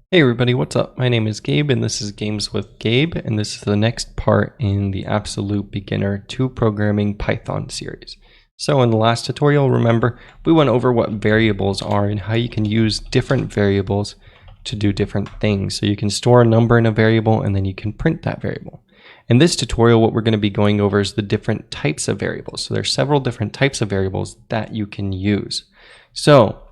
Hey everybody, what's up? My name is Gabe and this is Games with Gabe, and this is the next part in the Absolute Beginner to Programming Python series. So in the last tutorial, remember, we went over what variables are and how you can use different variables to do different things. So you can store a number in a variable and then you can print that variable. In this tutorial, what we're going to be going over is the different types of variables. So there's several different types of variables that you can use. So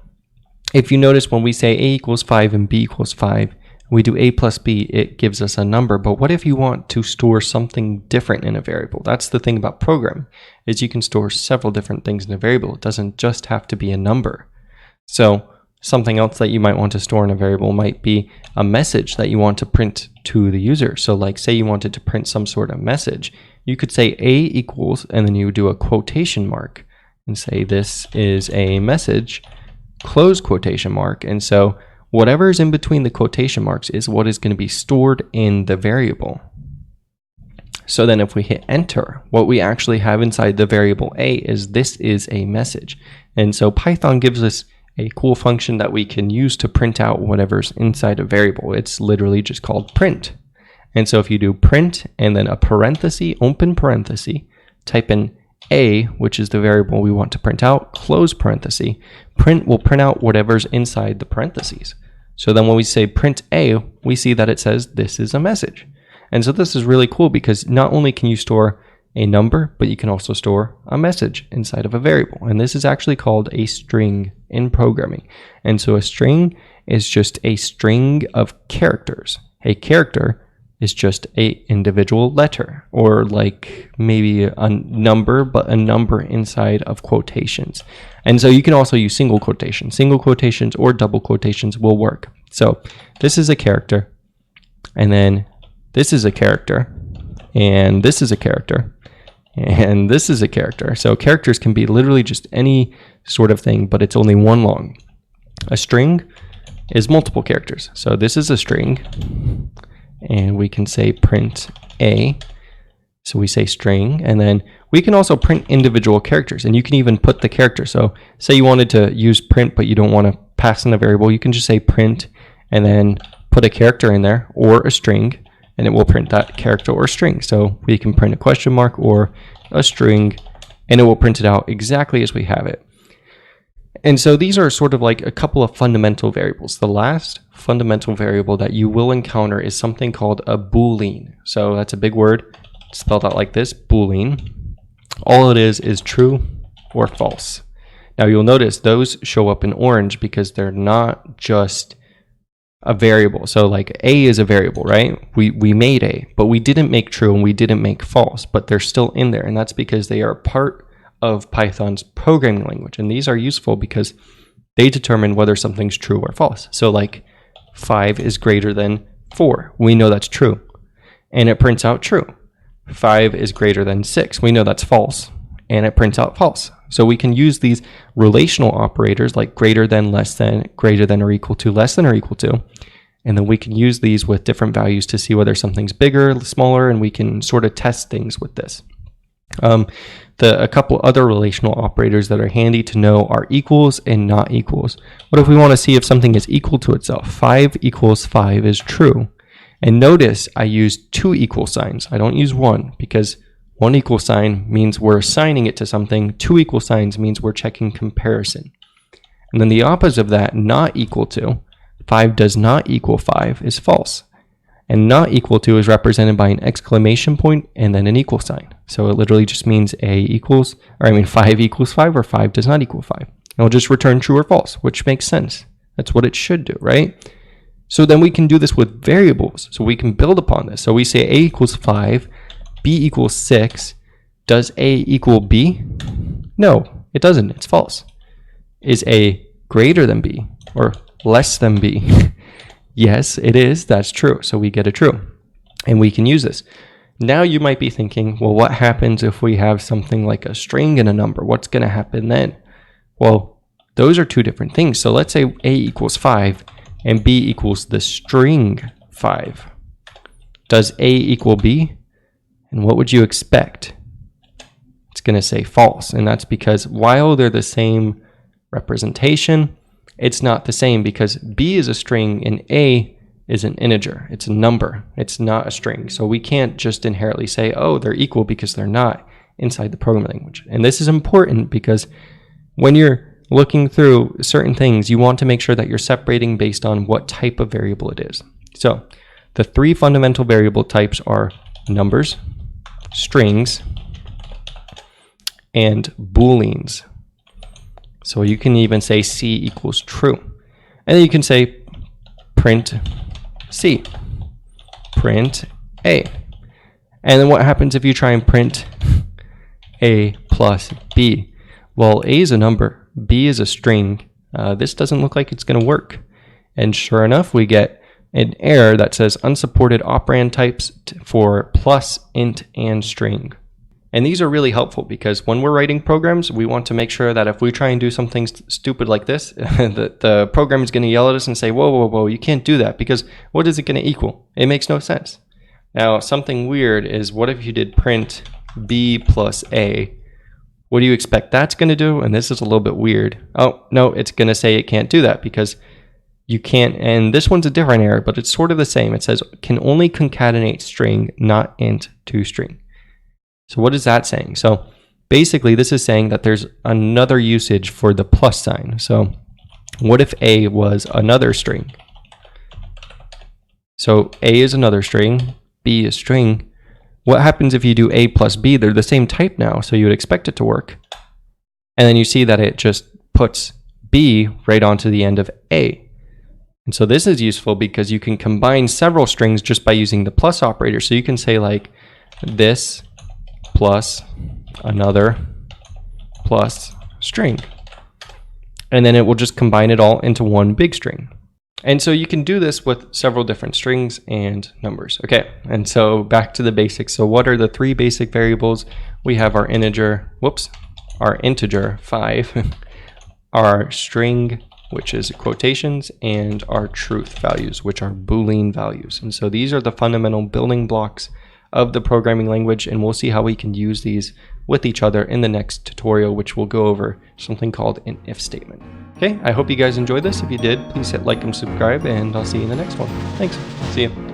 if you notice, when we say a equals 5 and b equals 5, we do a plus b, it gives us a number. But what if you want to store something different in a variable? That's the thing about programming, is you can store several different things in a variable. It doesn't just have to be a number. So something else that you might want to store in a variable might be a message that you want to print to the user. So like, say you wanted to print some sort of message, you could say a equals, and then you would do a quotation mark and say this is a message, close quotation mark. And so whatever is in between the quotation marks is what is going to be stored in the variable. So then if we hit enter, what we actually have inside the variable a is this is a message. And so Python gives us a cool function that we can use to print out whatever's inside a variable. It's literally just called print. And so if you do print and then a parenthesis, open parenthesis, type in a, which is the variable we want to print out, close parenthesis, print will print out whatever's inside the parentheses. So then when we say print a, we see that it says this is a message. And so this is really cool because not only can you store a number, but you can also store a message inside of a variable. And this is actually called a string in programming. And so a string is just a string of characters. A character is just a individual letter, or like maybe a number, but a number inside of quotations. And so you can also use single quotations or double quotations will work. So this is a character, and then this is a character, and this is a character, and this is a character. So characters can be literally just any sort of thing, but it's only one long. A string is multiple characters. So this is a string, and we can say print a. So we say string, and then we can also print individual characters, and you can even put the character. So say you wanted to use print, but you don't want to pass in a variable, you can just say print and then put a character in there or a string, and it will print that character or string. So we can print a question mark or a string, and it will print it out exactly as we have it. And so these are sort of like a couple of fundamental variables. The last fundamental variable that you will encounter is something called a Boolean. So that's a big word, spelled out like this, Boolean. All it is true or false. Now you'll notice those show up in orange because they're not just a variable. So like a is a variable, right? We made a, but we didn't make true and we didn't make false, but they're still in there. And that's because they are part of Python's programming language. And these are useful because they determine whether something's true or false. So like 5 is greater than 4. We know that's true. And it prints out true. 5 is greater than 6. We know that's false. And it prints out false. So we can use these relational operators like greater than, less than, greater than or equal to, less than or equal to. And then we can use these with different values to see whether something's bigger, smaller, and we can sort of test things with this. A couple other relational operators that are handy to know are equals and not equals. What if we want to see if something is equal to itself? 5 equals 5 is true. And notice I use 2 equal signs. I don't use 1 because 1 equal sign means we're assigning it to something. 2 equal signs means we're checking comparison. And then the opposite of that, not equal to, 5 does not equal 5 is false. And not equal to is represented by an exclamation point and then an equal sign. So it literally just means 5 equals 5 or 5 does not equal 5. And it'll just return true or false, which makes sense. That's what it should do, right? So then we can do this with variables. So we can build upon this. So we say a equals 5, b equals 6. Does a equal b? No, it doesn't. It's false. Is a greater than b or less than b? Yes, it is. That's true. So we get a true. And we can use this. Now you might be thinking, well, what happens if we have something like a string and a number? What's going to happen then? Well, those are two different things. So let's say a equals 5 and b equals the string 5. Does a equal b? And what would you expect? It's going to say false. And that's because while they're the same representation, it's not the same because b is a string and a is an integer. It's a number. It's not a string. So we can't just inherently say, oh, they're equal, because they're not inside the programming language. And this is important because when you're looking through certain things, you want to make sure that you're separating based on what type of variable it is. So the three fundamental variable types are numbers, strings, and Booleans. So you can even say C equals true. And then you can say print C, print A. And then what happens if you try and print A plus B? Well, A is a number, B is a string. This doesn't look like it's going to work. And sure enough, we get an error that says unsupported operand types for plus, int, and string. And these are really helpful because when we're writing programs, we want to make sure that if we try and do something stupid like this, the program is going to yell at us and say, whoa, whoa, whoa, you can't do that, because what is it going to equal? It makes no sense. Now, something weird is, what if you did print B plus A? What do you expect that's going to do? And this is a little bit weird. Oh, no, it's going to say it can't do that because you can't. And this one's a different error, but it's sort of the same. It says can only concatenate string, not int to string. So what is that saying? So basically this is saying that there's another usage for the plus sign. So what if A was another string? So A is another string, B is string. What happens if you do A plus B? They're the same type now, so you would expect it to work. And then you see that it just puts B right onto the end of A. And so this is useful because you can combine several strings just by using the plus operator. So you can say like this plus another plus string. And then it will just combine it all into one big string. And so you can do this with several different strings and numbers. Okay, and so back to the basics. So what are the three basic variables? We have our integer, our integer 5, our string, which is quotations, and our truth values, which are Boolean values. And so these are the fundamental building blocks of the programming language, and we'll see how we can use these with each other in the next tutorial, which will go over something called an if statement. Okay, I hope you guys enjoyed this. If you did, please hit like and subscribe, and I'll see you in the next one. Thanks. See you.